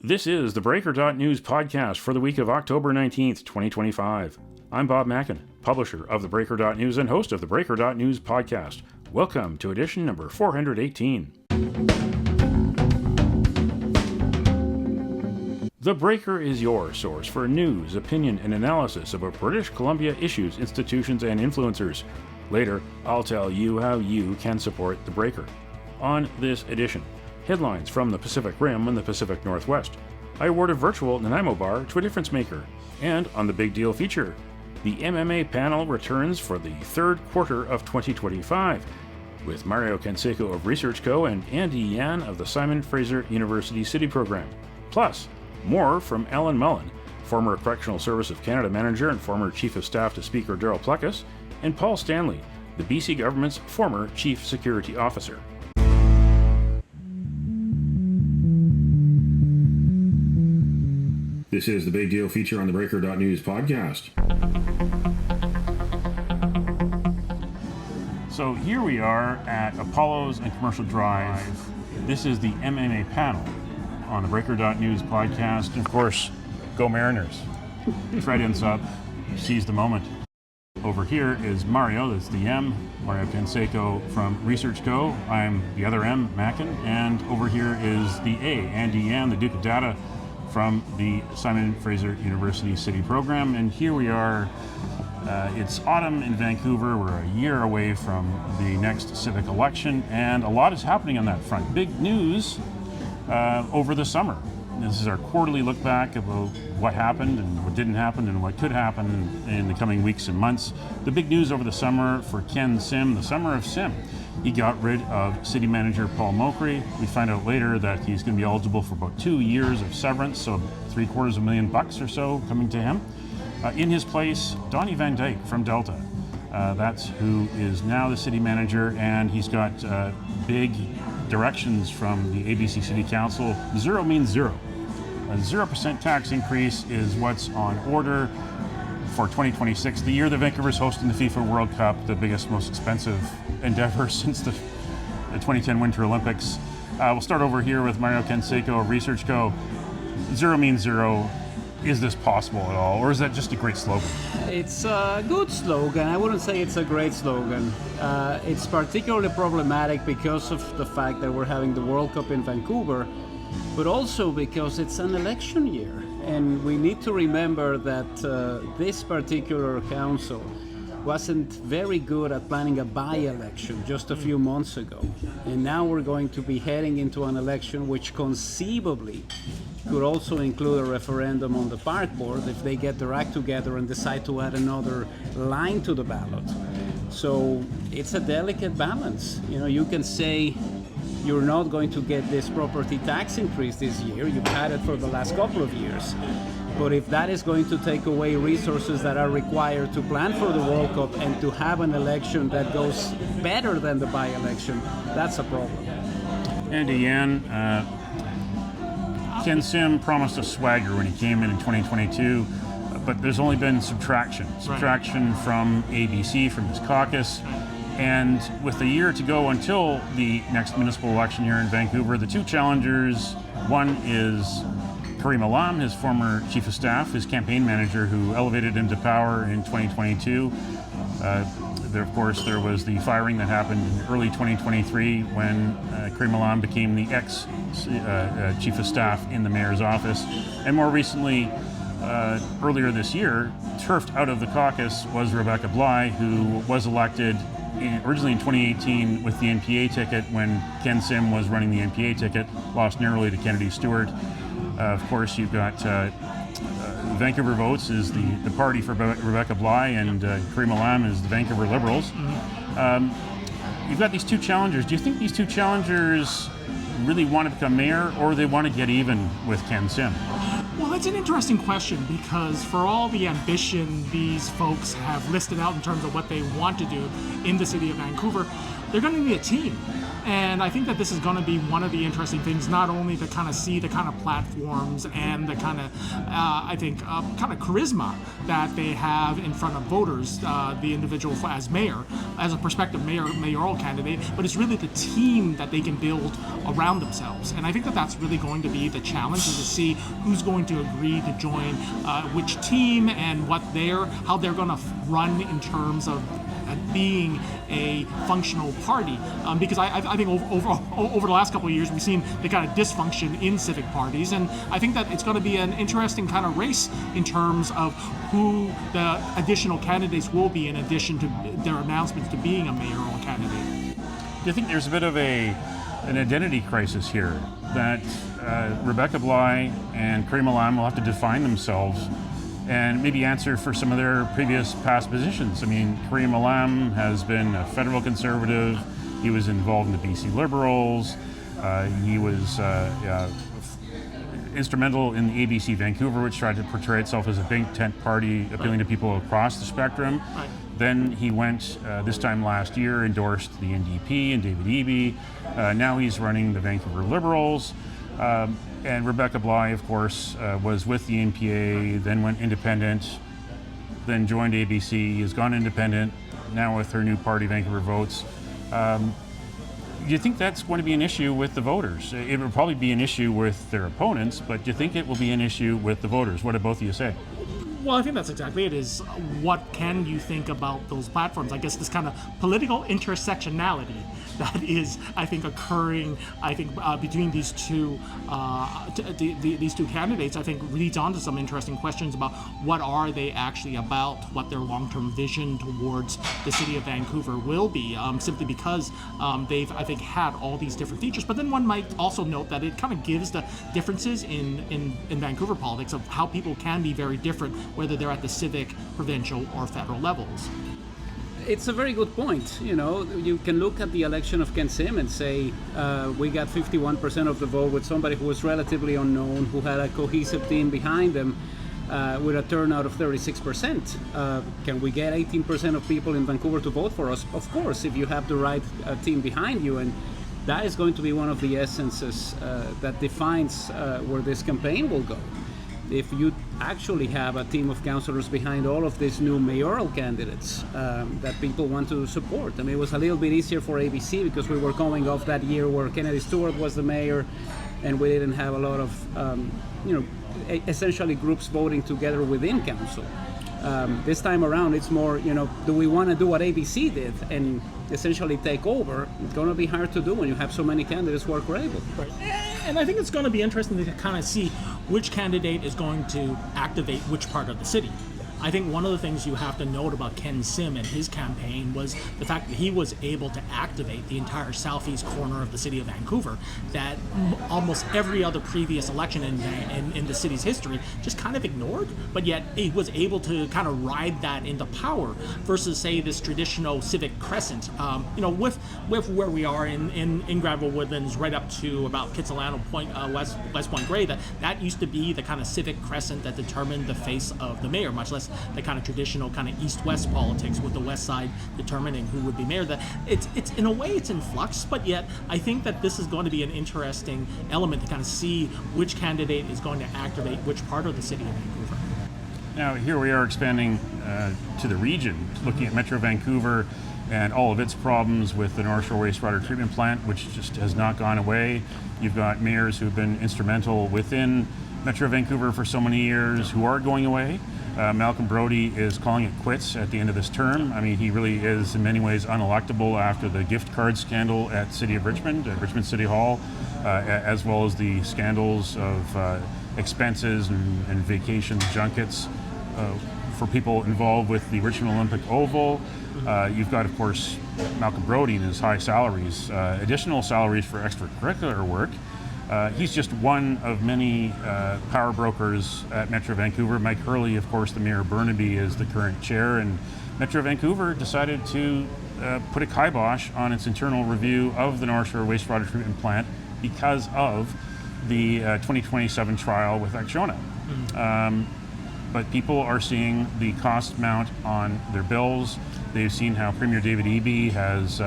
This is the theBreaker.news podcast for the week of October 19th, 2025. I'm Bob Mackin, publisher of theBreaker.news and host of the theBreaker.news podcast. Welcome to edition number 418. The Breaker is your source for news, opinion, and analysis about British Columbia issues, institutions, and influencers. Later, I'll tell you how you can support The Breaker. On this edition, headlines from the Pacific Rim and the Pacific Northwest. I award a virtual Nanaimo bar to a difference maker. And on the Big Deal feature, the MMA Panel returns for the third quarter of 2025, with Mario Canseco of Research Co. and Andy Yan of the Simon Fraser University City Program. Plus, more from Alan Mullen, former Correctional Service of Canada manager and former Chief of Staff to Speaker Darryl Plecas, and Paul Stanley, the BC government's former Chief Security Officer. This is the Big Deal feature on the theBreaker.news podcast. So here we are at Apollo's and Commercial Drive. This is the MMA Panel on the theBreaker.news podcast. And of course, go Mariners. Fred ends up, seize the moment. Over here is Mario, that's the M, Mario Canseco from Research Co. I'm the other M, Mackin. And over here is the A, Andy Yan, the Duke of Data from the Simon Fraser University City Program. And here we are. It's autumn in Vancouver. We're a year away from the next civic election, and a lot is happening on that front. Big news over the summer. This is our quarterly look back about what happened and what didn't happen and what could happen in the coming weeks and months. The big news over the summer for Ken Sim, the summer of Sim. He got rid of city manager Paul Mackin. We find out later that he's going to be eligible for about 2 years of severance, so $750,000 or so coming to him. In his place, Donnie Van Dyke from Delta. That's who is now the city manager, and he's got big directions from the ABC City Council. Zero means zero. A 0% tax increase is what's on order for 2026, the year that Vancouver's hosting the FIFA World Cup, the biggest, most expensive endeavor since the 2010 Winter Olympics. We'll start over here with Mario Canseco of Research Co. Zero means zero. Is this possible at all, or is that just a great slogan? It's a good slogan. I wouldn't say it's a great slogan. It's particularly problematic because of the fact that we're having the World Cup in Vancouver, but also because it's an election year. And we need to remember that this particular council wasn't very good at planning a by-election just a few months ago. And now we're going to be heading into an election which conceivably could also include a referendum on the park board if they get their act together and decide to add another line to the ballot. So it's a delicate balance. You know, you can say you're not going to get this property tax increase this year. You've had it for the last couple of years. But if that is going to take away resources that are required to plan for the World Cup and to have an election that goes better than the by-election, that's a problem. Andy Yan, Ken Sim promised a swagger when he came in 2022, but there's only been subtraction from ABC, from his caucus. And with a year to go until the next municipal election here in Vancouver, the two challengers, one is Karim Alam, his former chief of staff, his campaign manager, who elevated him to power in 2022. There was the firing that happened in early 2023 when Karim Alam became the ex-chief of staff in the mayor's office. And more recently, earlier this year, turfed out of the caucus was Rebecca Bly, who was elected originally in 2018 with the NPA ticket when Ken Sim was running the NPA ticket, lost narrowly to Kennedy Stewart. Of course, you've got Vancouver Votes is the party for Rebecca Bly, and Karim Alam is the Vancouver Liberals. You've got these two challengers. Do you think these two challengers really want to become mayor, or they want to get even with Ken Sim? Well, that's an interesting question, because for all the ambition these folks have listed out in terms of what they want to do in the city of Vancouver, they're going to need a team. And I think that this is going to be one of the interesting things, not only to kind of see the kind of platforms and the kind of, kind of charisma that they have in front of voters, the individual as mayor, as a prospective mayoral candidate, but it's really the team that they can build around themselves. And I think that that's really going to be the challenge, is to see who's going to agree to join which team and how they're going to run in terms of being a functional party, because I think over the last couple of years we've seen the kind of dysfunction in civic parties, and I think that it's going to be an interesting kind of race in terms of who the additional candidates will be, in addition to their announcements to being a mayoral candidate. Do you think there's a bit of an identity crisis here, that Rebecca Bly and Karim Alam will have to define themselves and maybe answer for some of their past positions? I mean, Karim Alam has been a federal conservative. He was involved in the BC Liberals. He was instrumental in the ABC Vancouver, which tried to portray itself as a big tent party appealing to people across the spectrum. Right. Then he went, this time last year, endorsed the NDP and David Eby. Now he's running the Vancouver Liberals. And Rebecca Bly, of course, was with the NPA, then went independent, then joined ABC, has gone independent, now with her new party, Vancouver Votes. Do you think that's going to be an issue with the voters? It will probably be an issue with their opponents, but do you think it will be an issue with the voters? What do both of you say? Well, I think that's exactly it, is what can you think about those platforms? I guess this kind of political intersectionality that is, I think, occurring, between these two these two candidates, I think leads on to some interesting questions about what are they actually about, what their long-term vision towards the city of Vancouver will be, simply because they've, I think, had all these different features. But then one might also note that it kind of gives the differences in Vancouver politics of how people can be very different, whether they're at the civic, provincial, or federal levels. It's a very good point. You know, you can look at the election of Canseco and say we got 51% of the vote with somebody who was relatively unknown, who had a cohesive team behind them, with a turnout of 36%. Can we get 18% of people in Vancouver to vote for us? Of course, if you have the right team behind you, and that is going to be one of the essences that defines where this campaign will go. If you actually have a team of councillors behind all of these new mayoral candidates that people want to support. I mean, it was a little bit easier for ABC because we were going off that year where Kennedy Stewart was the mayor, and we didn't have a lot of, essentially groups voting together within council. This time around, it's more, do we want to do what ABC did and essentially take over? It's going to be hard to do when you have so many candidates who are credible. Right. And I think it's going to be interesting to kind of see which candidate is going to activate which part of the city. I think one of the things you have to note about Ken Sim and his campaign was the fact that he was able to activate the entire southeast corner of the city of Vancouver that almost every other previous election in the city's history just kind of ignored, but yet he was able to kind of ride that into power versus, say, this traditional civic crescent. With where we are in Granville Woodlands right up to about Kitsilano Point, West Point Grey, that used to be the kind of civic crescent that determined the face of the mayor, much less the kind of traditional kind of east-west politics with the west side determining who would be mayor. That it's in a way it's in flux, but yet I think that this is going to be an interesting element to kind of see which candidate is going to activate which part of the city of Vancouver. Now here we are expanding to the region, looking at Metro Vancouver and all of its problems with the North Shore Wastewater Treatment Plant, which just has not gone away. You've got mayors who've been instrumental within Metro Vancouver for so many years who are going away. Malcolm Brody is calling it quits at the end of this term. I mean, he really is in many ways unelectable after the gift card scandal at City of Richmond, at Richmond City Hall, as well as the scandals of expenses and vacation junkets for people involved with the Richmond Olympic Oval. You've got, of course, Malcolm Brody and his high salaries, additional salaries for extracurricular work. He's just one of many power brokers at Metro Vancouver. Mike Hurley, of course, the Mayor of Burnaby, is the current chair, and Metro Vancouver decided to put a kibosh on its internal review of the North Shore Wastewater Treatment Plant because of the 2027 trial with Acciona. But people are seeing the cost mount on their bills. They've seen how Premier David Eby has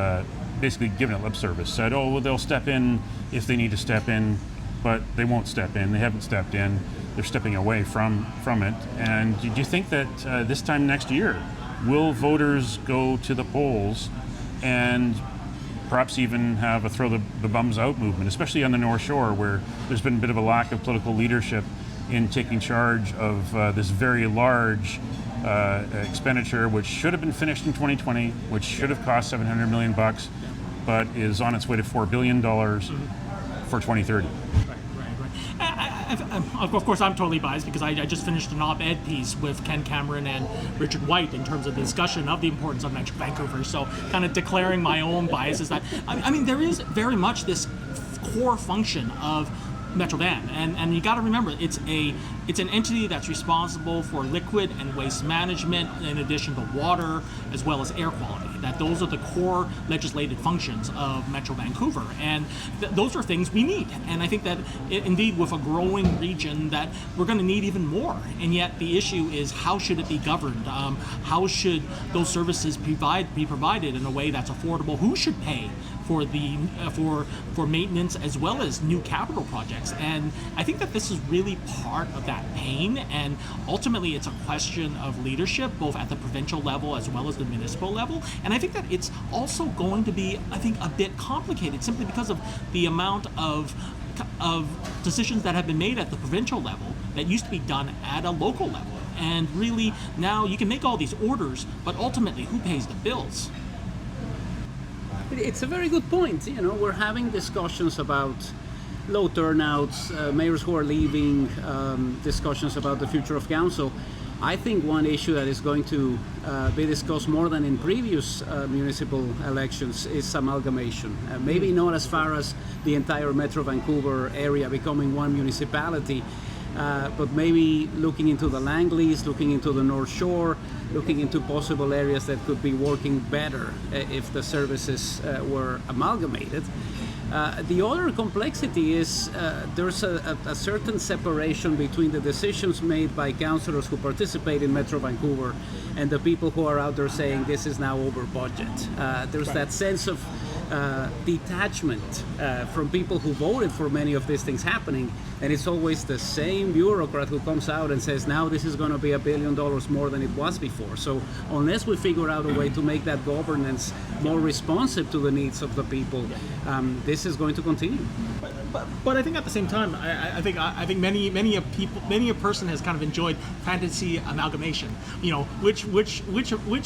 basically given it lip service, said, oh, well, they'll step in if they need to step in, but they won't step in. They haven't stepped in. They're stepping away from it. And do you think that this time next year, will voters go to the polls and perhaps even have a throw the bums out movement, especially on the North Shore, where there's been a bit of a lack of political leadership in taking charge of this very large expenditure, which should have been finished in 2020, which should have cost $700 million, but is on its way to $4 billion for 2030. Of course, I'm totally biased because I just finished an op-ed piece with Ken Cameron and Richard White in terms of the discussion of the importance of Metro Vancouver. So kind of declaring my own biases that, I mean, there is very much this core function of Metro Van, and you got to remember it's an entity that's responsible for liquid and waste management, in addition to water as well as air quality. That those are the core legislative functions of Metro Vancouver, and those are things we need. And I think that indeed, with a growing region, that we're going to need even more. And yet the issue is, how should it be governed? How should those services be provided in a way that's affordable? Who should pay for the for maintenance as well as new capital projects? And I think that this is really part of that pain, and ultimately it's a question of leadership, both at the provincial level as well as the municipal level. And I think that it's also going to be, I think, a bit complicated simply because of the amount of decisions that have been made at the provincial level that used to be done at a local level. And really now you can make all these orders, but ultimately who pays the bills? It's a very good point. You know, we're having discussions about low turnouts, mayors who are leaving, discussions about the future of council. I think one issue that is going to be discussed more than in previous municipal elections is amalgamation. Maybe not as far as the entire Metro Vancouver area becoming one municipality, but maybe looking into the Langleys, looking into the North Shore, looking into possible areas that could be working better if the services were amalgamated. The other complexity is there's a certain separation between the decisions made by councillors who participate in Metro Vancouver and the people who are out there saying this is now over budget. There's that sense of detachment from people who voted for many of these things happening, and it's always the same bureaucrat who comes out and says now this is going to be $1 billion more than it was before. So unless we figure out a way to make that governance more responsive to the needs of the people, this is going to continue. But I think at the same time, I think many a person has kind of enjoyed fantasy amalgamation. You know, which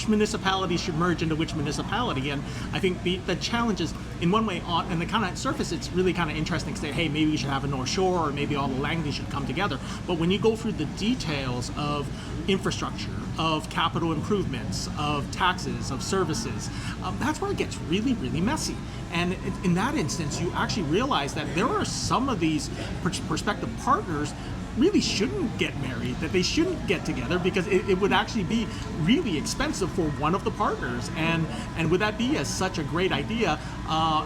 municipality should merge into which municipality, and I think the challenge is, in one way, on the kind of surface, it's really kind of interesting to say, hey, maybe we should have a North Shore, or maybe all the Langleys should come together. But when you go through the details of infrastructure, of capital improvements, of taxes, of services, that's where it gets really, really messy. And in that instance, you actually realize that there are some of these prospective partners really shouldn't get married, that they shouldn't get together, because it would actually be really expensive for one of the partners. And would that be such a great idea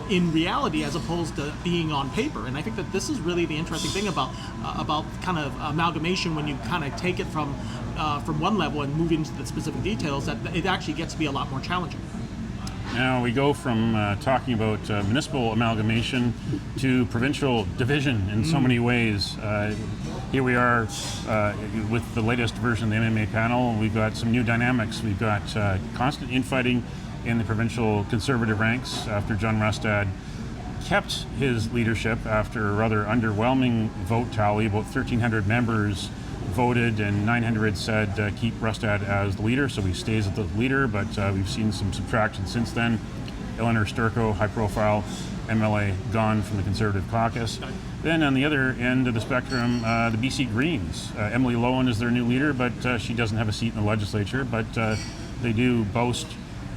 in reality as opposed to being on paper? And I think that this is really the interesting thing about kind of amalgamation, when you kind of take it from one level and move into the specific details, that it actually gets to be a lot more challenging. Now we go from talking about municipal amalgamation to provincial division in so many ways. Here we are with the latest version of the MMA panel. We've got some new dynamics. We've got constant infighting in the provincial Conservative ranks after John Rustad kept his leadership after a rather underwhelming vote tally. About 1,300 members voted and 900 said keep Rustad as the leader, so he stays as the leader, but we've seen some subtraction since then. Eleanor Sturko, high-profile MLA, gone from the Conservative caucus. Then on the other end of the spectrum, the BC Greens. Emily Lowen is their new leader, but she doesn't have a seat in the legislature, but they do boast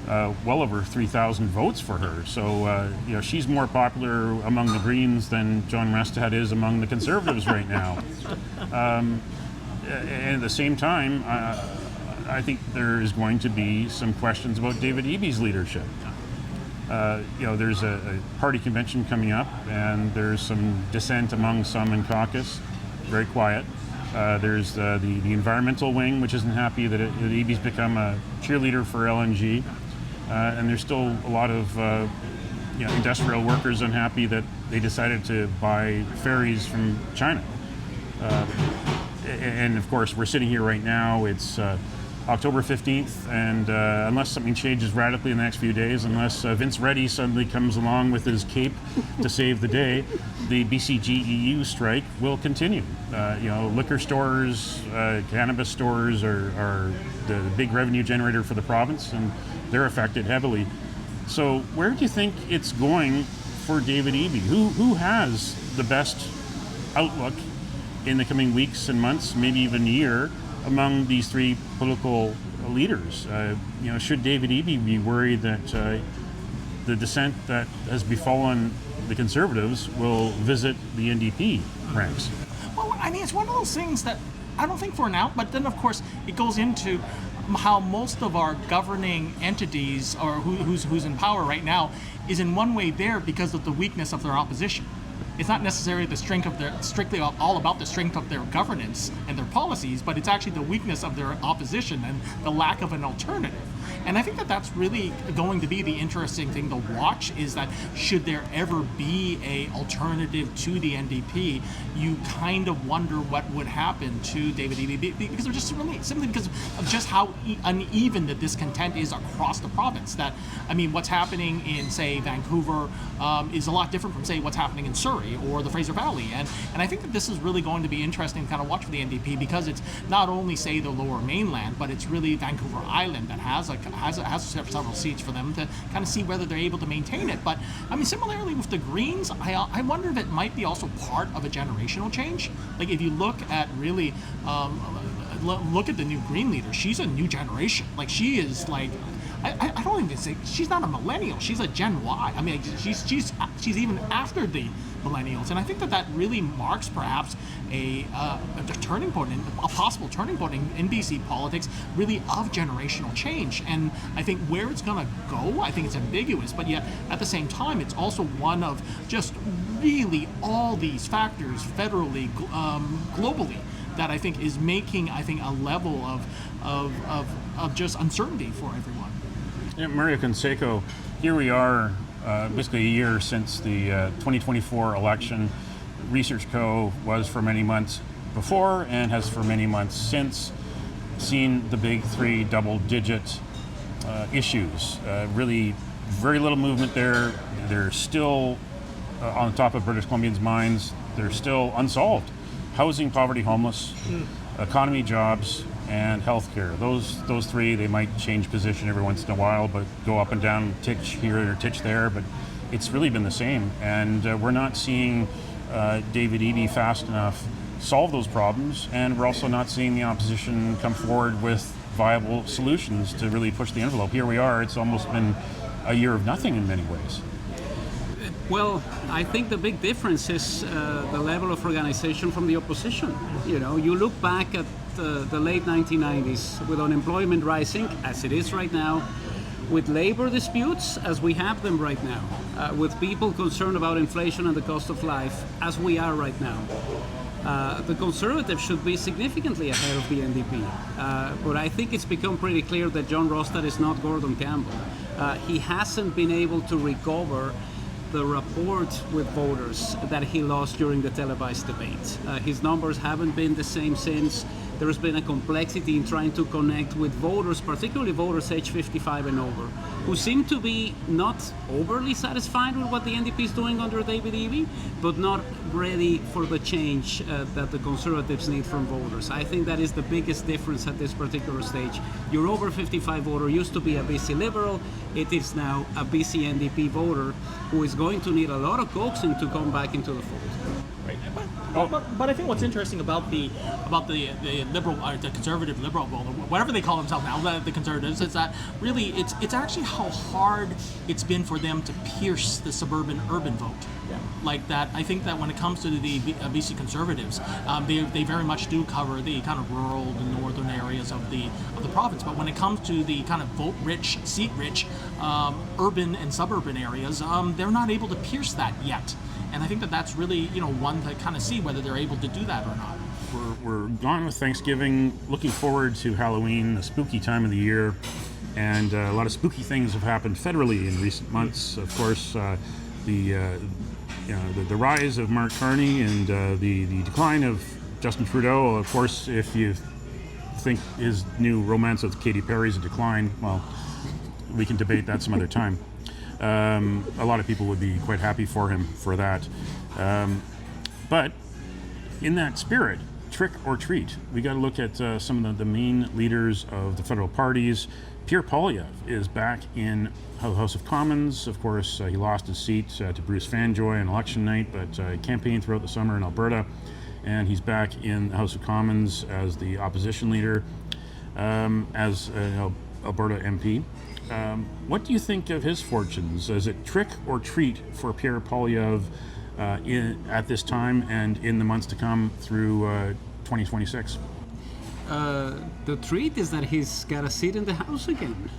well over 3,000 votes for her. So you know, she's more popular among the Greens than John Rustad is among the Conservatives right now. And at the same time, I think there is going to be some questions about David Eby's leadership. You know, there's a party convention coming up, and there's some dissent among some in caucus, very quiet. There's the environmental wing, which isn't happy that Eby's become a cheerleader for LNG, and there's still a lot of industrial workers unhappy that they decided to buy ferries from China. And of course, we're sitting here right now. It's October 15th, and unless something changes radically in the next few days, unless Vince Reddy suddenly comes along with his cape to save the day, the BCGEU strike will continue. Liquor stores, cannabis stores are the big revenue generator for the province, and they're affected heavily. So where do you think it's going for David Eby? Who has the best outlook in the coming weeks and months, maybe even year, among these three political leaders? Should David Eby be worried that the dissent that has befallen the Conservatives will visit the NDP ranks? Well, I mean, it's one of those things that I don't think for now, but then of course it goes into how most of our governing entities, or who's in power right now, is in one way there because of the weakness of their opposition. It's not necessarily the strength of their, strictly all about the strength of their governance and their policies, but it's actually the weakness of their opposition and the lack of an alternative. And I think that that's really going to be the interesting thing to watch, is that should there ever be a alternative to the NDP, you kind of wonder what would happen to David Eby, because they're just really, simply because of just how uneven the discontent is across the province. That, I mean, what's happening in, say, Vancouver is a lot different from, say, what's happening in Surrey or the Fraser Valley. And I think that this is really going to be interesting to kind of watch for the NDP, because it's not only, say, the Lower Mainland, but it's really Vancouver Island that has several seats for them to kind of see whether they're able to maintain it. But I mean, similarly with the Greens, I wonder if it might be also part of a generational change. Like if you look at really look at the new Green leader, she's a new generation. Like she is like, I don't even say she's not a millennial. She's a Gen Y. I mean, she's even after the millennials, and I think that really marks perhaps a turning point, a possible turning point in BC politics, really of generational change. And I think where it's going to go, I think it's ambiguous, but yet at the same time, it's also one of just really all these factors federally, globally, that I think is making, a level of just uncertainty for everyone. Yeah, Mario Canseco, here we are, basically a year since the 2024 election. Research Co. was for many months before and has for many months since seen the big three double-digit issues. Really very little movement there. They're still on top of British Columbians' minds. They're still unsolved. Housing, poverty, homeless, economy, jobs, and healthcare. Those three, they might change position every once in a while, but go up and down, titch here or titch there, but it's really been the same. And we're not seeing David Eby fast enough solve those problems, and we're also not seeing the opposition come forward with viable solutions to really push the envelope. Here we are, it's almost been a year of nothing in many ways. Well, I think the big difference is the level of organization from the opposition. You look back at the late 1990s with unemployment rising, as it is right now, with labor disputes, as we have them right now, with people concerned about inflation and the cost of life, as we are right now. The Conservatives should be significantly ahead of the NDP. But I think it's become pretty clear that John Rostad is not Gordon Campbell. He hasn't been able to recover the rapport with voters that he lost during the televised debate. His numbers haven't been the same since. There's been a complexity in trying to connect with voters, particularly voters age 55 and over, who seem to be not overly satisfied with what the NDP is doing under David Eby, but not ready for the change that the Conservatives need from voters. I think that is the biggest difference at this particular stage. Your over 55 voter used to be a BC Liberal. It is now a BC NDP voter who is going to need a lot of coaxing to come back into the fold. But I think what's interesting about the liberal, or the conservative liberal, or whatever they call themselves now, the Conservatives, is that really it's actually how hard it's been for them to pierce the suburban urban vote. Yeah. Like that, I think that when it comes to the BC Conservatives, they very much do cover the kind of rural, the northern areas of the province. But when it comes to the kind of vote-rich, seat-rich, urban and suburban areas, they're not able to pierce that yet. And I think that that's really, one to kind of see whether they're able to do that or not. We're gone with Thanksgiving, looking forward to Halloween, a spooky time of the year. And a lot of spooky things have happened federally in recent months. Of course, the rise of Mark Carney and the decline of Justin Trudeau. Of course, if you think his new romance with Katy Perry's a decline, well, we can debate that some other time. A lot of people would be quite happy for him for that. But in that spirit, trick or treat, we got to look at some of the main leaders of the federal parties. Pierre Poilievre is back in the House of Commons. Of course, he lost his seat to Bruce Fanjoy on election night, but campaigned throughout the summer in Alberta, and he's back in the House of Commons as the opposition leader, as an Alberta MP. What do you think of his fortunes? Is it trick or treat for Pierre Poilievre at this time and in the months to come through 2026? The treat is that he's got a seat in the House again.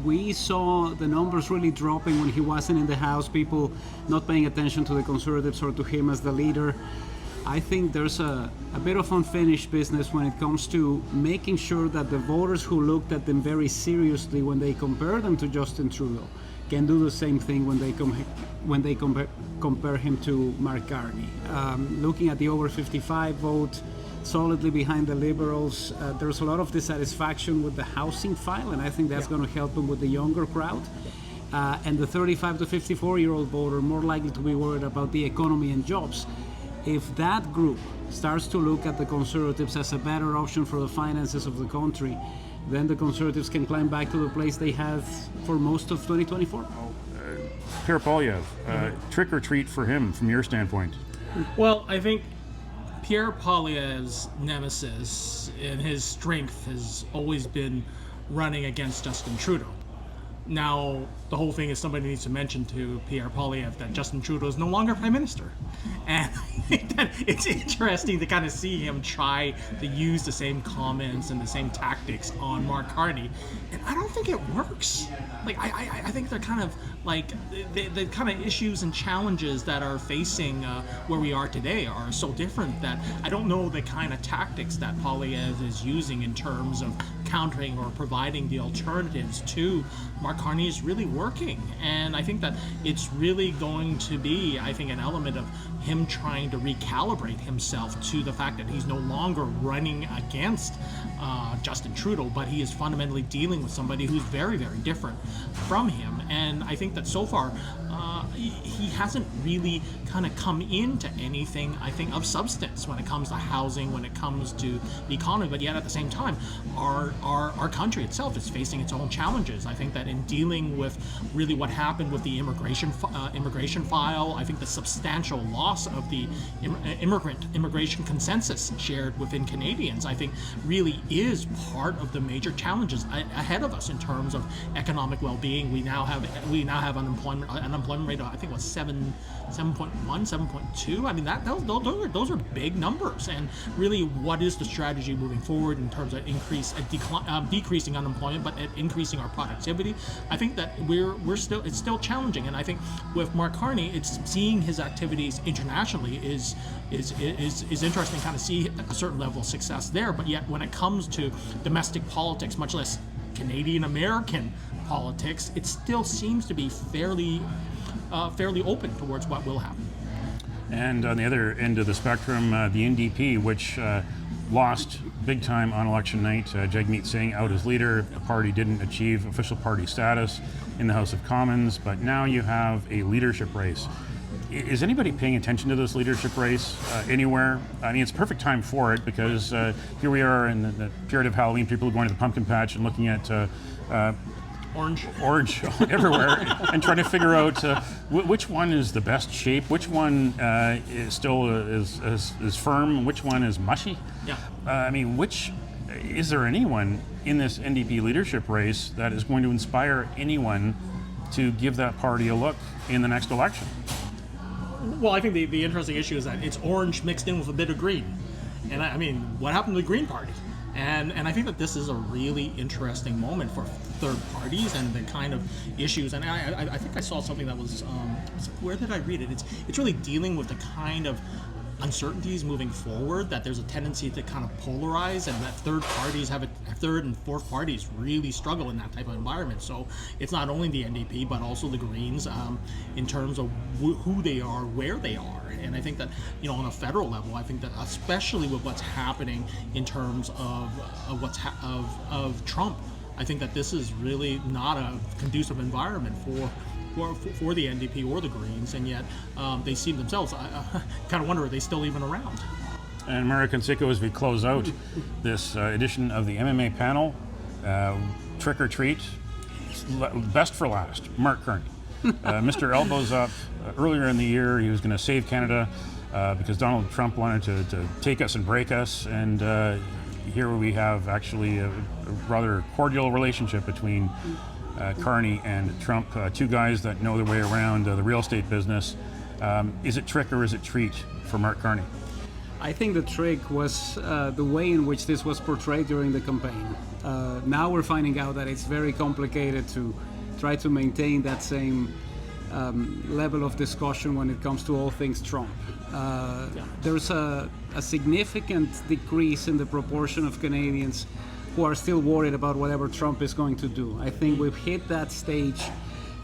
We saw the numbers really dropping when he wasn't in the House, people not paying attention to the Conservatives or to him as the leader. I think there's a bit of unfinished business when it comes to making sure that the voters who looked at them very seriously when they compare them to Justin Trudeau can do the same thing when they compare him to Mark Carney. Looking at the over 55 vote, solidly behind the Liberals, there's a lot of dissatisfaction with the housing file, and I think that's going to help them with the younger crowd. And the 35 to 54-year-old voter more likely to be worried about the economy and jobs. If that group starts to look at the Conservatives as a better option for the finances of the country, then the Conservatives can climb back to the place they had for most of 2024. Pierre Poilievre, trick or treat for him from your standpoint? Well, I think Pierre Poilievre's nemesis and his strength has always been running against Justin Trudeau. Now, the whole thing is somebody needs to mention to Pierre Poilievre that Justin Trudeau is no longer Prime Minister. And I think that it's interesting to kind of see him try to use the same comments and the same tactics on Mark Carney. And I don't think it works. Like, I think they're kind of like the kind of issues and challenges that are facing where we are today are so different that I don't know the kind of tactics that Poilievre is using in terms of countering or providing the alternatives to Mark Carney is really working. And I think that it's really going to be, I think, an element of him trying to recalibrate himself to the fact that he's no longer running against Justin Trudeau, but he is fundamentally dealing with somebody who's very, very different from him. And I think that so far, he hasn't really kind of come into anything, I think, of substance when it comes to housing, when it comes to the economy. But yet at the same time, our country itself is facing its own challenges. I think that in dealing with really what happened with the immigration file, I think the substantial loss of the immigration consensus shared within Canadians, I think, really is part of the major challenges ahead of us in terms of economic well-being. We now have unemployment rate of, I think, 7.1, 7.2. I mean, those are big numbers. And really, what is the strategy moving forward in terms of decreasing unemployment, but increasing our productivity? I think that it's still challenging. And I think with Mark Carney, it's seeing his activities internationally is interesting. Kind of see a certain level of success there. But yet, when it comes to domestic politics, much less Canadian American politics, it still seems to be fairly open towards what will happen. And on the other end of the spectrum, the NDP, which lost big time on election night. Jagmeet Singh out as leader. The party didn't achieve official party status in the House of Commons, but now you have a leadership race. Is anybody paying attention to this leadership race anywhere? I mean, it's a perfect time for it because here we are in the period of Halloween. People are going to the pumpkin patch and looking at orange everywhere and trying to figure out which one is the best shape, which one is still is firm, which one is mushy. Yeah. I mean, is there anyone in this NDP leadership race that is going to inspire anyone to give that party a look in the next election? Well, I think the interesting issue is that it's orange mixed in with a bit of green. And I mean, what happened to the Green Party? And I think that this is a really interesting moment for third parties and the kind of issues. And I think I saw something that was, where did I read it? It's really dealing with the kind of uncertainties moving forward, that there's a tendency to kind of polarize, and that third and fourth parties really struggle in that type of environment. So it's not only the NDP but also the Greens in terms of who they are, where they are. And I think that, on a federal level, I think that especially with what's happening in terms of Trump, I think that this is really not a conducive environment for the NDP or the Greens, and yet they seem themselves. I kind of wonder, are they still even around? And Mario Canseco, as we close out this edition of the MMA panel, trick or treat, best for last, Mark Carney. Mr. Elbows Up, earlier in the year, he was going to save Canada because Donald Trump wanted to take us and break us, and here we have actually a rather cordial relationship between Carney and Trump, two guys that know their way around the real estate business. Is it trick or is it treat for Mark Carney? I think the trick was the way in which this was portrayed during the campaign. Now we're finding out that it's very complicated to try to maintain that same level of discussion when it comes to all things Trump. There's a significant decrease in the proportion of Canadians who are still worried about whatever Trump is going to do. I think we've hit that stage,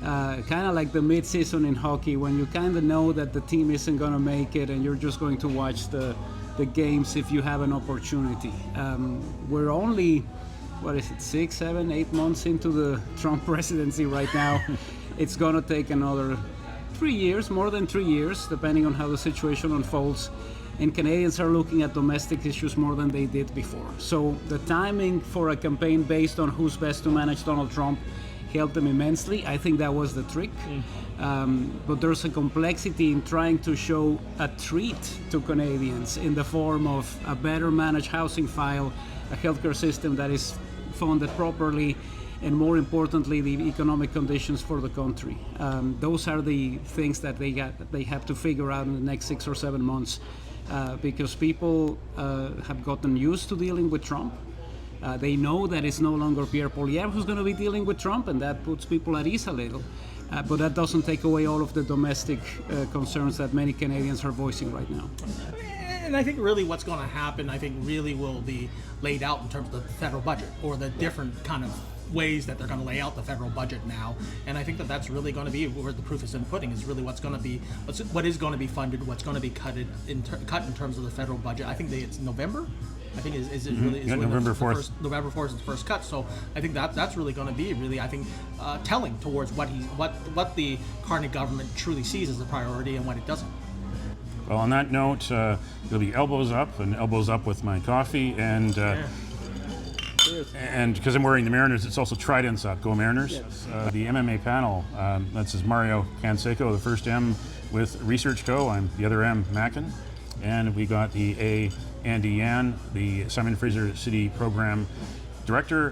kind of like the mid-season in hockey, when you kind of know that the team isn't going to make it and you're just going to watch the games if you have an opportunity. We're only, 6, 7, 8 months into the Trump presidency right now. It's going to take another 3 years, more than 3 years, depending on how the situation unfolds. And Canadians are looking at domestic issues more than they did before. So the timing for a campaign based on who's best to manage Donald Trump helped them immensely. I think that was the trick. But there's a complexity in trying to show a treat to Canadians in the form of a better managed housing file, a healthcare system that is funded properly, and more importantly, the economic conditions for the country. Those are the things that they have to figure out in the next 6 or 7 months. Because people have gotten used to dealing with Trump. They know that it's no longer Pierre Poilievre who's going to be dealing with Trump, and that puts people at ease a little. But that doesn't take away all of the domestic concerns that many Canadians are voicing right now. And I think really what's going to happen, I think really will be laid out in terms of the federal budget, or the different kind of ways that they're going to lay out the federal budget now. And I think that that's really going to be where the proof is in the pudding, is really what is going to be funded, what's going to be cut in terms of the federal budget. I think it's November. I think is really November 4th. November 4th is the first cut. So I think that's really going to be really, I think, telling towards what the Carney government truly sees as a priority and what it doesn't. Well, on that note, it'll be elbows up and elbows up with my coffee, and because I'm wearing the Mariners, it's also tridents up. Go Mariners. Yes. The MMA panel, that's Mario Canseco, the first M with Research Co. I'm the other M, Mackin. And we got the A, Andy Yan, the Simon Fraser City Program Director.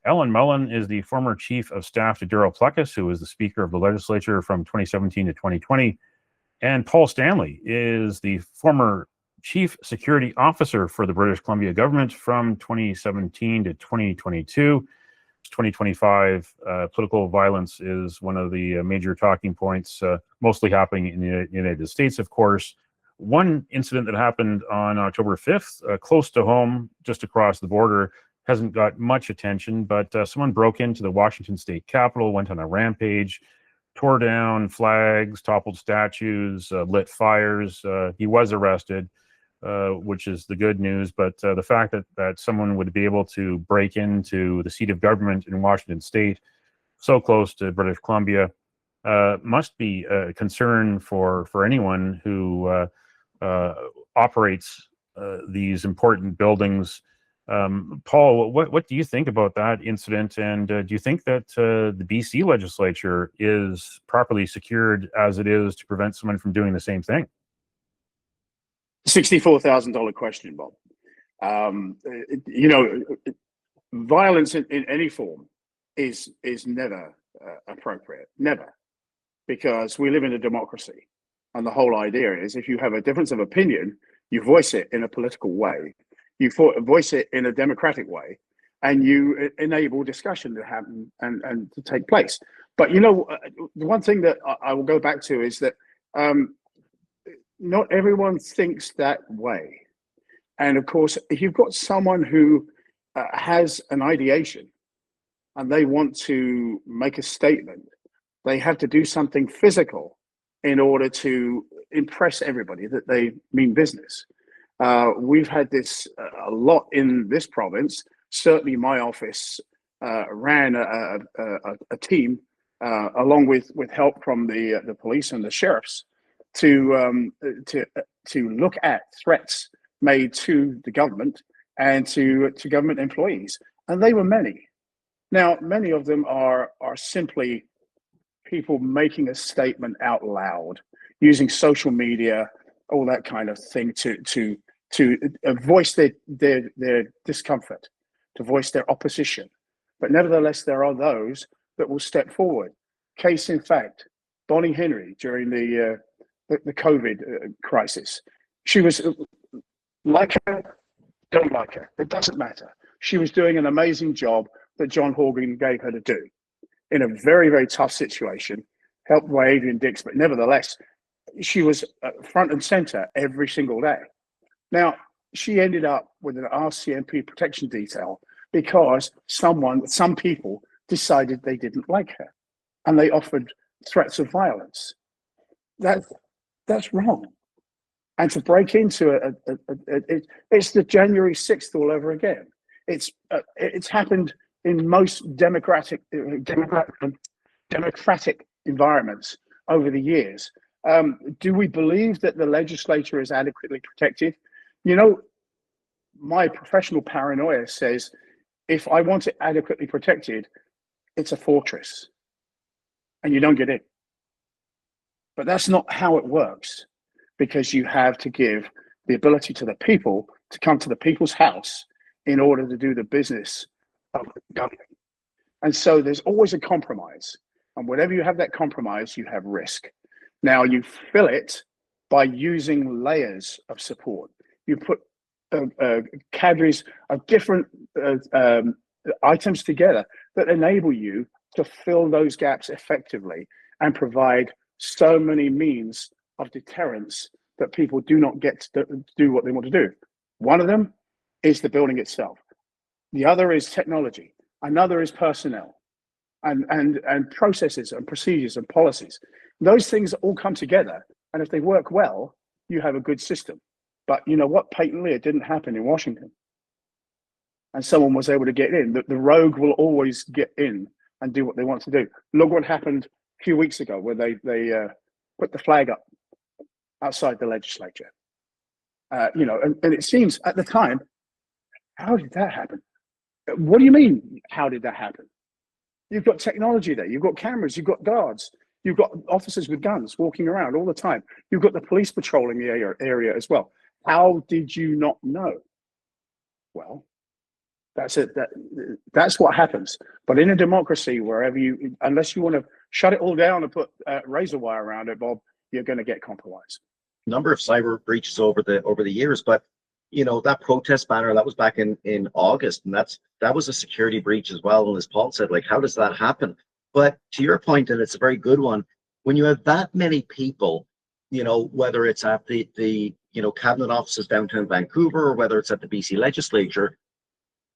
Alan Mullen is the former Chief of Staff to Darryl Pluckus, who was the Speaker of the Legislature from 2017 to 2020. And Paul Stanley is the former Chief Security Officer for the British Columbia government from 2017 to 2022. 2025, political violence is one of the major talking points, mostly happening in the United States, of course. One incident that happened on October 5th, close to home, just across the border, hasn't got much attention, but someone broke into the Washington State Capitol, went on a rampage, tore down flags, toppled statues, lit fires. He was arrested, which is the good news. But the fact that someone would be able to break into the seat of government in Washington State, so close to British Columbia, must be a concern for anyone who operates these important buildings. Paul, what do you think about that incident? And do you think that the BC legislature is properly secured as it is to prevent someone from doing the same thing? $64,000 question, Bob. Violence in any form is never appropriate, never, because we live in a democracy. And the whole idea is, if you have a difference of opinion, you voice it in a political way. You voice it in a democratic way, and you enable discussion to happen and to take place. But you know, the one thing that I will go back to is that not everyone thinks that way. And of course, if you've got someone who has an ideation and they want to make a statement, they have to do something physical in order to impress everybody that they mean business. We've had this a lot in this province. Certainly my office ran a team along with help from the police and the sheriffs to look at threats made to the government and to government employees, and they were many. Now, many of them are simply people making a statement out loud, using social media, all that kind of thing to voice their discomfort, to voice their opposition. But nevertheless, there are those that will step forward. Case in fact, Bonnie Henry during the COVID crisis. She was like her, don't like her. It doesn't matter. She was doing an amazing job that John Horgan gave her to do in a very, very tough situation, helped by Adrian Dix, but nevertheless, she was front and center every single day. Now, she ended up with an RCMP protection detail because some people decided they didn't like her and they offered threats of violence. That's wrong. And to break into it's the January 6th all over again. It's happened in most democratic environments over the years. Do we believe that the legislature is adequately protected? You know, my professional paranoia says, if I want it adequately protected, it's a fortress and you don't get in. But that's not how it works, because you have to give the ability to the people to come to the people's house in order to do the business of government. And so there's always a compromise. And whenever you have that compromise, you have risk. Now you fill it by using layers of support. You put cadres of different items together that enable you to fill those gaps effectively and provide so many means of deterrence that people do not get to do what they want to do. One of them is the building itself. The other is technology. Another is personnel and processes and procedures and policies. Those things all come together, and if they work well, you have a good system. But you know what? Patently, it didn't happen in Washington. And someone was able to get in. The rogue will always get in and do what they want to do. Look what happened a few weeks ago where they put the flag up outside the legislature. You know, and it seems at the time, how did that happen? What do you mean, how did that happen? You've got technology there, you've got cameras, you've got guards, you've got officers with guns walking around all the time. You've got the police patrolling the area as well. How did you not know? Well, that's it. That's what happens. But in a democracy, unless you want to shut it all down and put razor wire around it, Bob, you're going to get compromised. Number of cyber breaches over the years, but you know, that protest banner, that was back in August, and that was a security breach as well. And as Paul said, like, how does that happen? But to your point, and it's a very good one, when you have that many people, you know, whether it's at the cabinet offices downtown Vancouver or whether it's at the BC legislature,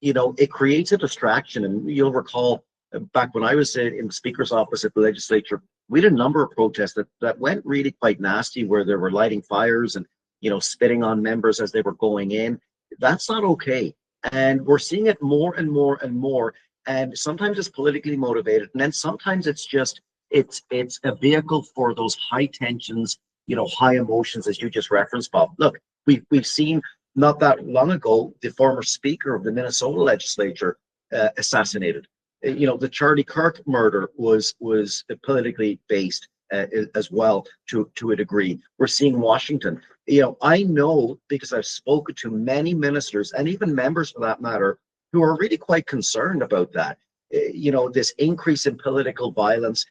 you know, it creates a distraction. And you'll recall back when I was in the speaker's office at the legislature, we had a number of protests that went really quite nasty, where there were lighting fires and, you know, spitting on members as they were going in. That's not okay. And we're seeing it more and more and more. And sometimes it's politically motivated. And then sometimes it's just, it's a vehicle for those high tensions, you know, high emotions, as you just referenced, Bob. Look, we've seen not that long ago, the former speaker of the Minnesota legislature assassinated. You know, the Charlie Kirk murder was politically based as well to a degree. We're seeing Washington. You know, I know, because I've spoken to many ministers and even members for that matter, who are really quite concerned about that. You know, this increase in political violence,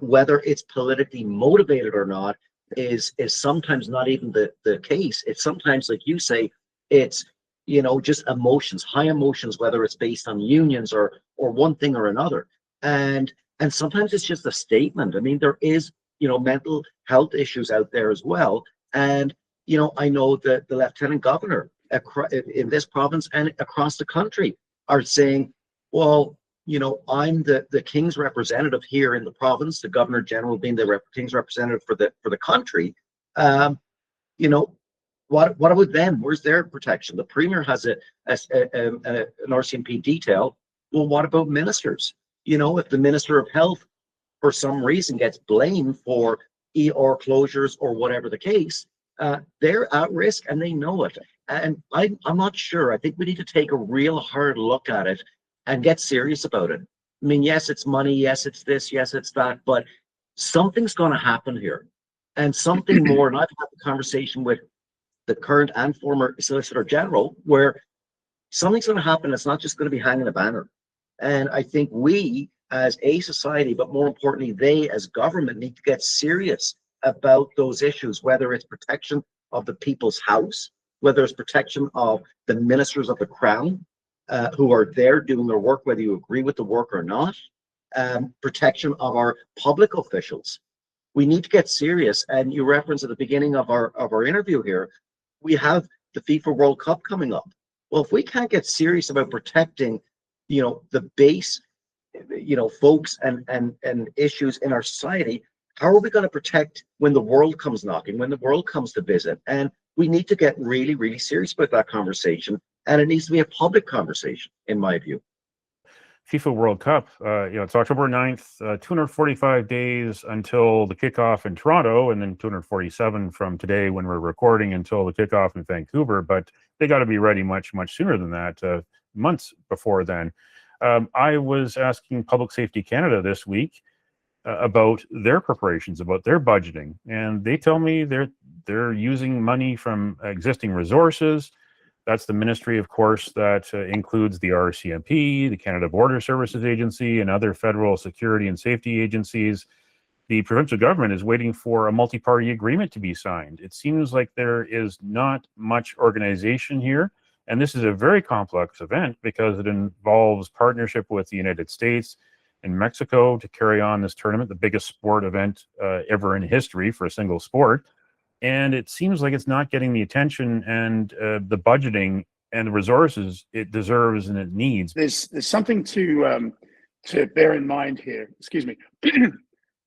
whether it's politically motivated or not, is sometimes not even the case. It's sometimes, like you say, it's, just emotions, high emotions, whether it's based on unions or one thing or another. And sometimes it's just a statement. I mean, there is, mental health issues out there as well. And, I know that the lieutenant governor in this province and across the country are saying, well, I'm the king's representative here in the province, the governor general being the king's representative for the country. What about them? Where's their protection? The premier has an RCMP detail. Well, what about ministers? If the minister of health for some reason gets blamed for ER closures or whatever the case, they're at risk and they know it. And I'm not sure. I think we need to take a real hard look at it and get serious about it. I mean, yes, it's money. Yes, it's this. Yes, it's that. But something's going to happen here, and something more. And I've had a conversation with the current and former Solicitor General, where something's going to happen. It's not just going to be hanging a banner. And I think we, as a society, but more importantly, they as government, need to get serious about those issues, whether it's protection of the people's house, whether it's protection of the ministers of the crown who are there doing their work, whether you agree with the work or not, protection of our public officials. We need to get serious. And you referenced at the beginning of our interview here, we have the FIFA World Cup coming up. Well, if we can't get serious about protecting, the base, folks and issues in our society, how are we going to protect when the world comes knocking, when the world comes to visit? And we need to get really, really serious about that conversation. And it needs to be a public conversation, in my view. FIFA World Cup, it's October 9th, 245 days until the kickoff in Toronto, and then 247 from today when we're recording until the kickoff in Vancouver. But they got to be ready much, much sooner than that, months before then. I was asking Public Safety Canada this week about their preparations, about their budgeting, and they tell me they're using money from existing resources. That's the ministry, of course, that includes the RCMP, the Canada Border Services Agency, and other federal security and safety agencies. The provincial government is waiting for a multi-party agreement to be signed. It seems like there is not much organization here, and this is a very complex event because it involves partnership with the United States and Mexico to carry on this tournament, the biggest sport event ever in history for a single sport. And it seems like it's not getting the attention and the budgeting and the resources it deserves and it needs. There's something to bear in mind here. Excuse me.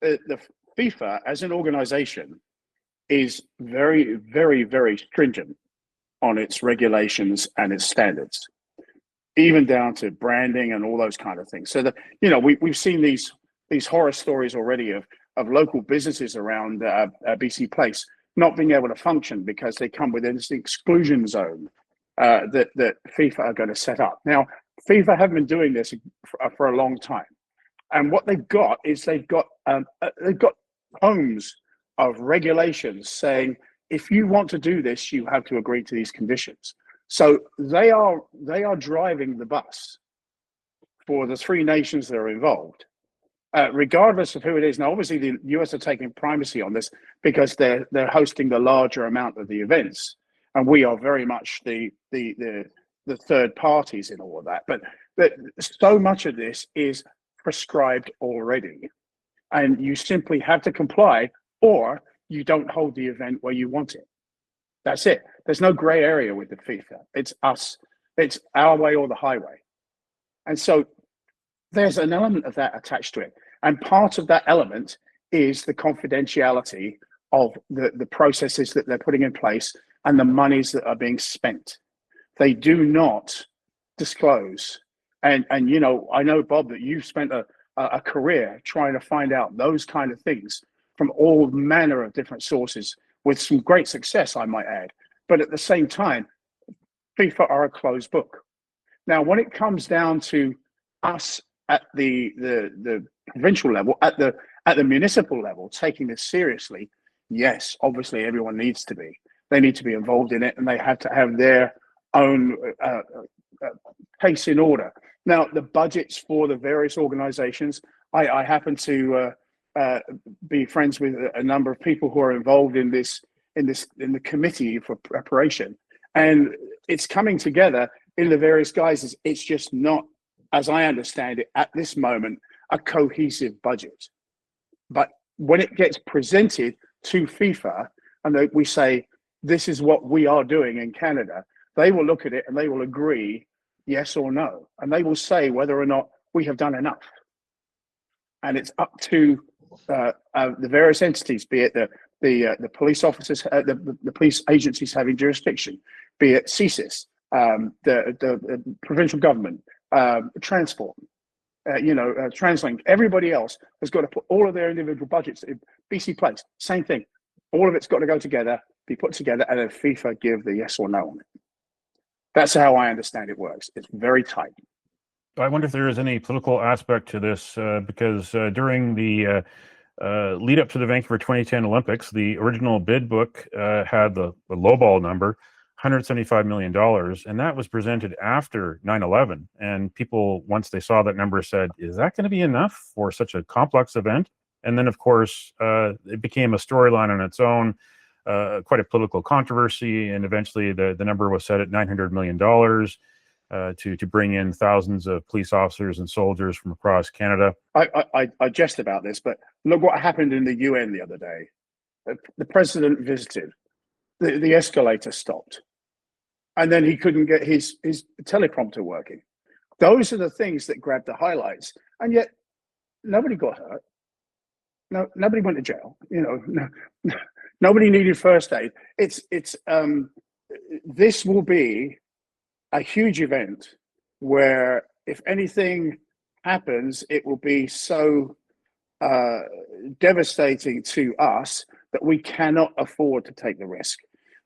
The FIFA as an organization is very, very, very stringent on its regulations and its standards, even down to branding and all those kind of things. So that we've seen these horror stories already of local businesses around BC Place not being able to function because they come within this exclusion zone that FIFA are going to set up. Now, FIFA have been doing this for a long time, and what they've got is they've got tomes of regulations saying if you want to do this, you have to agree to these conditions. So they are driving the bus for the three nations that are involved. Regardless of who it is. Now, obviously, the US are taking primacy on this because they're hosting the larger amount of the events, and we are very much the third parties in all of that. But so much of this is prescribed already, and you simply have to comply, or you don't hold the event where you want it. That's it. There's no gray area with the FIFA. It's us. It's our way or the highway, and so there's an element of that attached to it. And part of that element is the confidentiality of the processes that they're putting in place and the monies that are being spent. They do not disclose. And I know, Bob, that you've spent a career trying to find out those kind of things from all manner of different sources with some great success, I might add. But at the same time, FIFA are a closed book. Now, when it comes down to us at the provincial level, at the municipal level, taking this seriously, yes, obviously everyone needs to be. They need to be involved in it, and they have to have their own pace in order. Now, the budgets for the various organizations, I happen to be friends with a number of people who are involved in the committee for preparation, and it's coming together in the various guises. It's just not, as I understand it, at this moment, a cohesive budget. But when it gets presented to FIFA and we say, this is what we are doing in Canada, they will look at it and they will agree yes or no. And they will say whether or not we have done enough. And it's up to the various entities, be it the police officers, the police agencies having jurisdiction, be it CSIS, the provincial government, transport, TransLink, everybody else has got to put all of their individual budgets in. BC Place, same thing. All of it's got to go together, be put together, and then FIFA give the yes or no on it. That's how I understand it works. It's very tight. I wonder if there is any political aspect to this, because during the lead up to the Vancouver 2010 Olympics, the original bid book had the lowball number, $175 million, and that was presented after 9/11. And people, once they saw that number, said, is that going to be enough for such a complex event? And then, of course, it became a storyline on its own, quite a political controversy, and eventually the number was set at $900 million to bring in thousands of police officers and soldiers from across Canada. I jest about this, but look what happened in the UN the other day. The president visited, the escalator stopped, and then he couldn't get his teleprompter working. Those are the things that grab the highlights, and yet nobody got hurt. No, nobody went to jail. Nobody needed first aid. This will be a huge event where, if anything happens, it will be so devastating to us that we cannot afford to take the risk.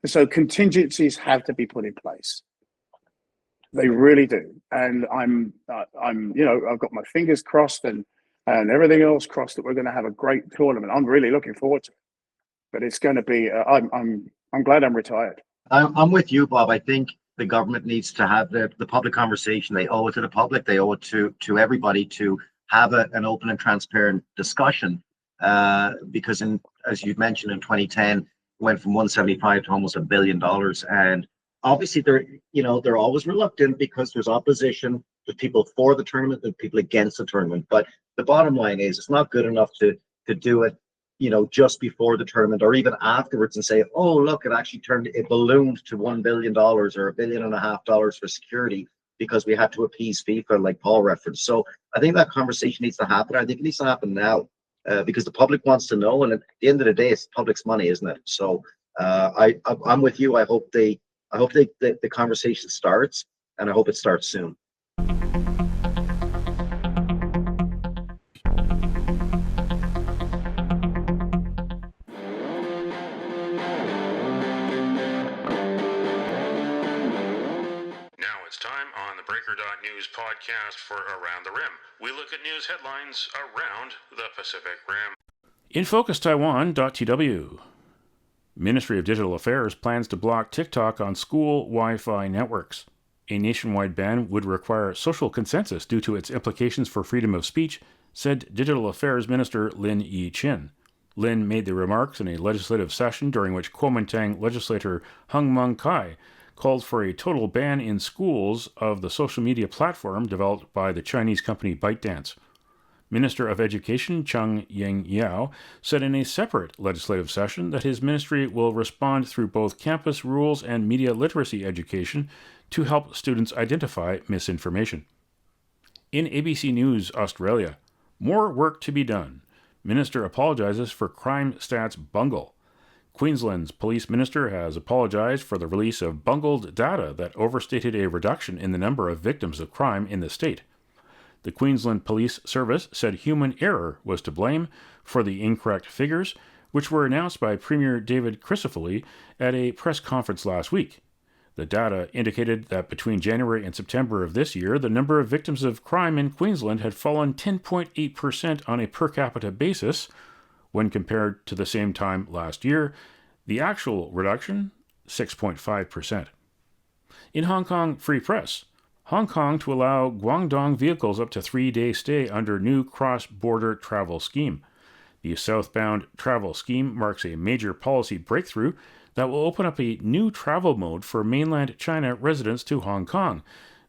And so contingencies have to be put in place. They really do. And I've got my fingers crossed and everything else crossed that we're going to have a great tournament. I'm really looking forward to it. But it's going to be. I'm glad I'm retired. I'm with you, Bob. I think the government needs to have the public conversation. They owe it to the public. They owe it to everybody to have an open and transparent discussion. Because as you mentioned, in 2010, went from 175 to almost $1 billion, and obviously they're always reluctant because there's opposition. There's people for the tournament and people against the tournament. But the bottom line is, it's not good enough to do it, just before the tournament or even afterwards and say, oh, look, it ballooned to $1 billion or $1.5 billion for security because we had to appease FIFA, like Paul referenced. So I think that conversation needs to happen. I think it needs to happen now because the public wants to know. And at the end of the day, it's the public's money, isn't it? So I'm with you. I hope the conversation starts, and I hope it starts soon. Time on the Breaker.news podcast for Around the Rim. We look at news headlines around the Pacific Rim. In Focus Taiwan.tw. Ministry of Digital Affairs plans to block TikTok on school Wi-Fi networks. A nationwide ban would require social consensus due to its implications for freedom of speech, said Digital Affairs Minister Lin Yi-Chin. Lin made the remarks in a legislative session during which Kuomintang legislator Hung Meng-kai called for a total ban in schools of the social media platform developed by the Chinese company ByteDance. Minister of Education Cheng Ying-yao said in a separate legislative session that his ministry will respond through both campus rules and media literacy education to help students identify misinformation. In ABC News Australia, more work to be done. Minister apologizes for crime stats bungle. Queensland's police minister has apologized for the release of bungled data that overstated a reduction in the number of victims of crime in the state. The Queensland Police Service said human error was to blame for the incorrect figures, which were announced by Premier David Crisafulli at a press conference last week. The data indicated that between January and September of this year, the number of victims of crime in Queensland had fallen 10.8% on a per capita basis, when compared to the same time last year. The actual reduction, 6.5%. In Hong Kong Free Press, Hong Kong to allow Guangdong vehicles up to 3-day stay under new cross-border travel scheme. The southbound travel scheme marks a major policy breakthrough that will open up a new travel mode for mainland China residents to Hong Kong,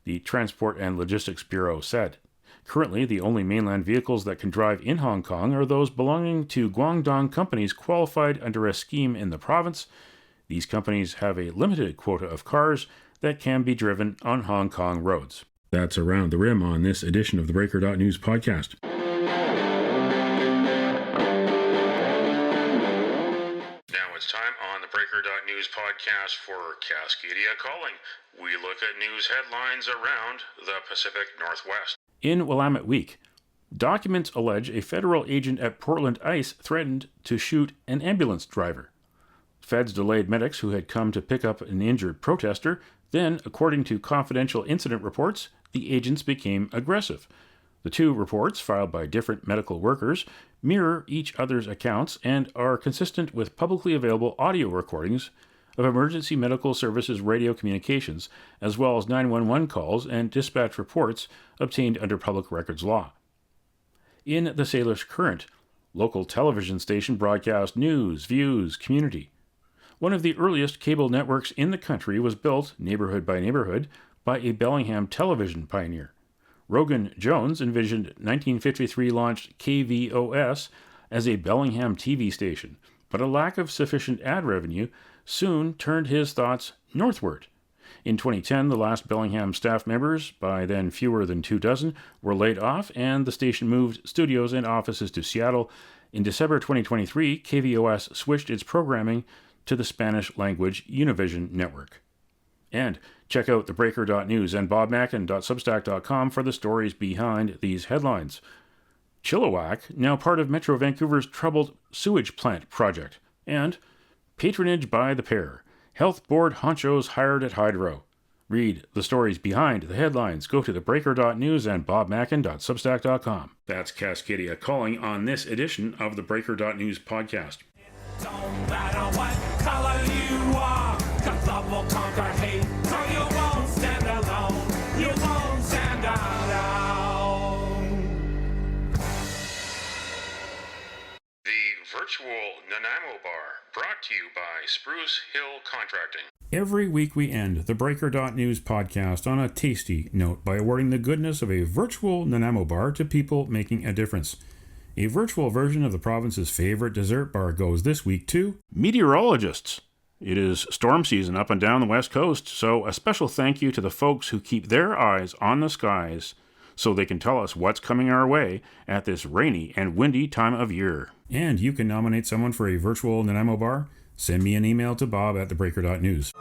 the Transport and Logistics Bureau said. Currently, the only mainland vehicles that can drive in Hong Kong are those belonging to Guangdong companies qualified under a scheme in the province. These companies have a limited quota of cars that can be driven on Hong Kong roads. That's Around the Rim on this edition of the Breaker.news podcast. Now it's time on the Breaker.news podcast for Cascadia Calling. We look at news headlines around the Pacific Northwest. In Willamette Week, documents allege a federal agent at Portland ICE threatened to shoot an ambulance driver. Feds delayed medics who had come to pick up an injured protester. Then, according to confidential incident reports, the agents became aggressive. The two reports, filed by different medical workers, mirror each other's accounts and are consistent with publicly available audio recordings of emergency medical services radio communications, as well as 911 calls and dispatch reports obtained under public records law. In the Salish Current, local television station broadcast news, views, community. One of the earliest cable networks in the country was built, neighborhood by neighborhood, by a Bellingham television pioneer. Rogan Jones envisioned 1953 launched KVOS as a Bellingham TV station, but a lack of sufficient ad revenue soon turned his thoughts northward. In 2010, the last Bellingham staff members, by then fewer than 24, were laid off, and the station moved studios and offices to Seattle. In December 2023, KVOS switched its programming to the Spanish-language Univision network. And check out theBreaker.news and bobmackin.substack.com for the stories behind these headlines. Chilliwack, now part of Metro Vancouver's troubled sewage plant project. And patronage by the pair. Health board honchos hired at Hydro. Read the stories behind the headlines. Go to theBreaker.news and bobmackin.substack.com. That's Cascadia Calling on this edition of the Breaker.news podcast. Don't matter what color you are, 'cause love will conquer hate, so you won't stand alone, you won't stand alone. The virtual Nanaimo Bar, brought to you by Spruce Hill Contracting. Every week we end the Breaker.news podcast on a tasty note by awarding the goodness of a virtual Nanaimo bar to people making a difference. A virtual version of the province's favorite dessert bar goes this week to meteorologists. It is storm season up and down the west coast, so a special thank you to the folks who keep their eyes on the skies so they can tell us what's coming our way at this rainy and windy time of year. And you can nominate someone for a virtual Nanaimo bar. Send me an email to bob@theBreaker.news.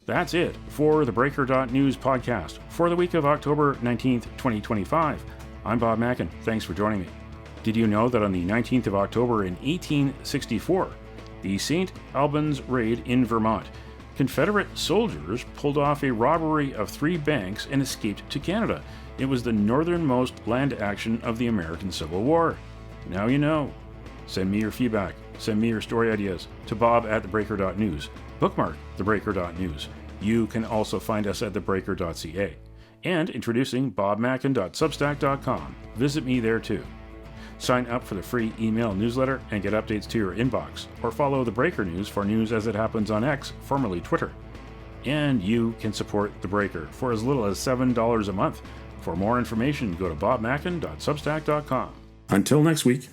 That's it for the Breaker.news podcast for the week of October 19th, 2025. I'm Bob Mackin. Thanks for joining me. Did you know that on the 19th of October in 1864, the St. Albans raid in Vermont, Confederate soldiers pulled off a robbery of 3 banks and escaped to Canada? It was the northernmost land action of the American Civil War. Now you know. Send me your feedback. Send me your story ideas to bob@theBreaker.news. Bookmark theBreaker.news. You can also find us at theBreaker.ca. And introducing bobmackin.substack.com. Visit me there too. Sign up for the free email newsletter and get updates to your inbox, or follow The Breaker News for news as it happens on X, formerly Twitter. And you can support The Breaker for as little as $7 a month. For more information, go to bobmackin.substack.com. Until next week.